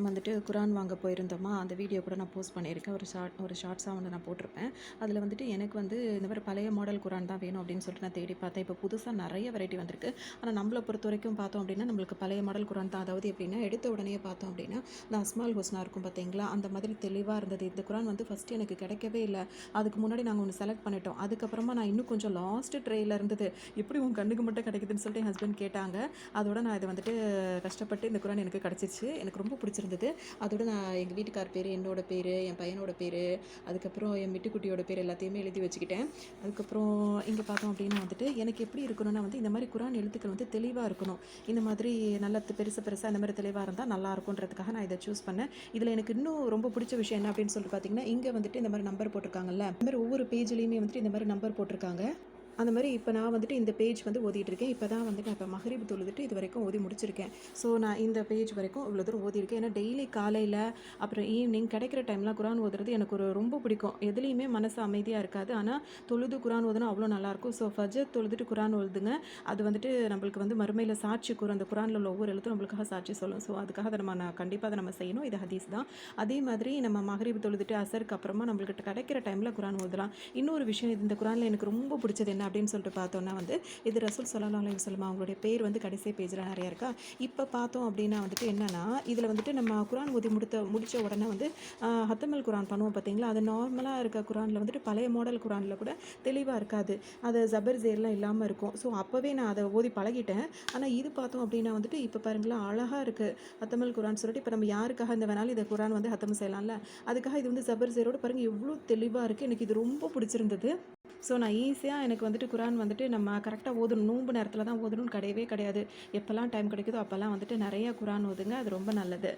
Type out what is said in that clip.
வந்துட்டு குரான் வாங்க போயிருந்தோமா, அந்த வீடியோ கூட நான் போஸ்ட் பண்ணியிருக்கேன். ஒரு ஷார்ட்ஸா வந்து நான் போட்டிருப்பேன். அதில வந்துட்டு எனக்கு வந்து இந்த மாரி பழைய மாடல் குரான் தான் வேணும் அப்படின்னு சொல்லிட்டு நான் தேடி பார்த்தேன். இப்போ புதுசா நெறைய வெரைட்டி வந்திருக்கு. ஆனா நம்மள பொறுத்தவரைக்கும் பார்த்தோம் அப்படின்னா, நம்மளுக்கு பழைய மாடல் குரான் தான். அதாவது எப்படின்னா, எடுத்த உடனேயே பார்த்தோம் அப்படின்னா, இந்த அஸ்மால் ஹுஸ்னா இருக்கும் பார்த்தீங்களா, அந்த மாதிரி தெளிவா இருந்தது. இந்த குரான் வந்து ஃபர்ஸ்ட்டு எனக்கு கிடைக்கவே இல்ல. அதுக்கு முன்னாடி நாங்க ஒண்ணு செலக்ட் பண்ணிட்டோம். அதுக்கப்புறமா நான் இன்னும் கொஞ்சம் லாஸ்ட் ட்ரேல இருந்தது. எப்படி உன் கண்ணுக்கு மட்டும் கிடைக்குதுன்னு சொல்லிட்டு என் ஹஸ்பண்ட் கேட்டாங்க. அதோட நான் இத வந்துட்டு கஷ்டப்பட்டு இந்த குரான் எனக்கு கிடைச்சிச்சு. எனக்கு ரொம்ப பிடிச்சிருந்தது. அதோட நான் எங்க வீட்டுக்கார் பேரு, என்னோட பேரு, என் பையனோட பேரு, அதுக்கப்புறம் என் மிட்டுக்குட்டியோட பேர் எல்லாத்தையுமே எழுதி வச்சுக்கிட்டேன். அதுக்கப்புறம் இங்க பார்த்தோம் அப்படின்னா வந்துட்டு, எனக்கு எப்படி இருக்கணும்னா வந்து இந்த மாரி குரான் எழுத்துக்கள் வந்து தெளிவா இருக்கணும். இந்த மாதிரி நல்லா பெருசு பெருசா இந்த மாரி தெளிவா இருந்தா நல்லா இருக்கும்ன்றதுக்காக நான் இத சூஸ் பண்ணேன். இதுல எனக்கு இன்னும் ரொம்ப பிடிச்ச விஷயம் என்ன அப்படின்னு சொல்லிட்டு பார்த்தீங்கன்னா, இங்க வந்துட்டு இந்த மாரி நம்பர் போட்டிருக்காங்கல்ல. இந்த மாரி ஒவ்வொரு பேஜ்லயுமே வந்துட்டு இந்த மாரி நம்பர் போட்டிருக்காங்க. அந்த மாரி இப்ப நான் வந்துட்டு இந்த பேஜ் வந்து ஓதிட்டு இருக்கேன். இப்ப தான் வந்து நான் இப்ப மக்ரிப் தொழுதுட்டு இதுவரைக்கும் ஓதி முடிச்சிருக்கேன். ஸோ நான் இந்த பேஜ் வரைக்கும் இவ்வளோ தூரம் ஓதியிருக்கேன். ஏன்னா டெய்லி காலையில, அப்புறம் ஈவினிங் கிடைக்கிற டைம்லாம் குரான் ஓதுறது எனக்கு ரொம்ப பிடிக்கும். எதுலயுமே மனசு அமைதியா இருக்காது. ஆனா தொழுது குரான் ஓதுனா அவ்வளோ நல்லாயிருக்கும். ஸோ ஃபஜர் தொழுதுட்டு குரான் ஓதுங்க. அது வந்துட்டு நம்மளுக்கு வந்து மறுமையில சாட்சி கூறும். அந்த குரான்ல உள்ள ஒவ்வொரு எழுத்தும் நம்மளுக்காக சாட்சி சொல்லும். ஸோ அதுக்காக அத நான் கண்டிப்பா அத நம்ம செய்யணும். இது ஹதீஸ் தான். அதே மாதிரி நம்ம மக்ரிப் தொழுதுட்டு அசருக்கு அப்புறமா நம்மளுக்கு கிடைக்கிற டைம்ல குரான் ஓதலாம். இன்னொரு விஷயம் இந்த குரான்ல எனக்கு ரொம்ப பிடிச்சது என்ன அப்படின்னு சொல்லிட்டு பார்த்தோம்னா வந்து, இது ரசூல் ஸல்லல்லாஹு அலைஹி வஸல்லம் அவங்களுடைய பேர் வந்து கடைசி பேஜ்ல நெறைய இருக்கா. இப்ப பார்த்தோம் அப்படின்னா வந்துட்டு என்னன்னா, இதுல வந்துட்டு நம்ம குரான் ஓதி முடிச்ச உடனே வந்து ஹத்தமல் குரான் பண்ணுவோம் பார்த்தீங்களா, அது நார்மலா இருக்க குரான்ல வந்துட்டு பழைய மாடல் குரான்ல கூட தெளிவா இருக்காது. அது ஜபர் ஜேர்லாம் இல்லாம இருக்கும். ஸோ அப்பவே நான் அத ஓதி பழகிட்டேன். ஆனா இது பார்த்தோம் அப்படின்னா வந்துட்டு, இப்ப பாருங்களேன் அழகா இருக்கு. ஹத்தமல் குரான் சொல்லிட்டு இப்ப நம்ம யாருக்காக இந்த வேணாலும் இந்த குரான் வந்து ஹத்தம் செய்யலாம்ல. அதுக்காக இது வந்து ஜபர் ஜேரோட பாருங்க எவ்ளோ தெளிவா இருக்கு. எனக்கு இது ரொம்ப பிடிச்சிருந்தது. ஸோ நான் ஈஸியா எனக்கு வந்துட்டு குரான் வந்துட்டு நம்ம கரெக்ட்டா ஓதணும். நோன்பு நேரத்தில தான் ஓதணும்னு கிடையவே கிடையாது. எப்பலாம் டைம் கிடைக்குதோ அப்பலாம் வந்துட்டு நெறைய குரான் ஓதுங்க. அது ரொம்ப நல்லது.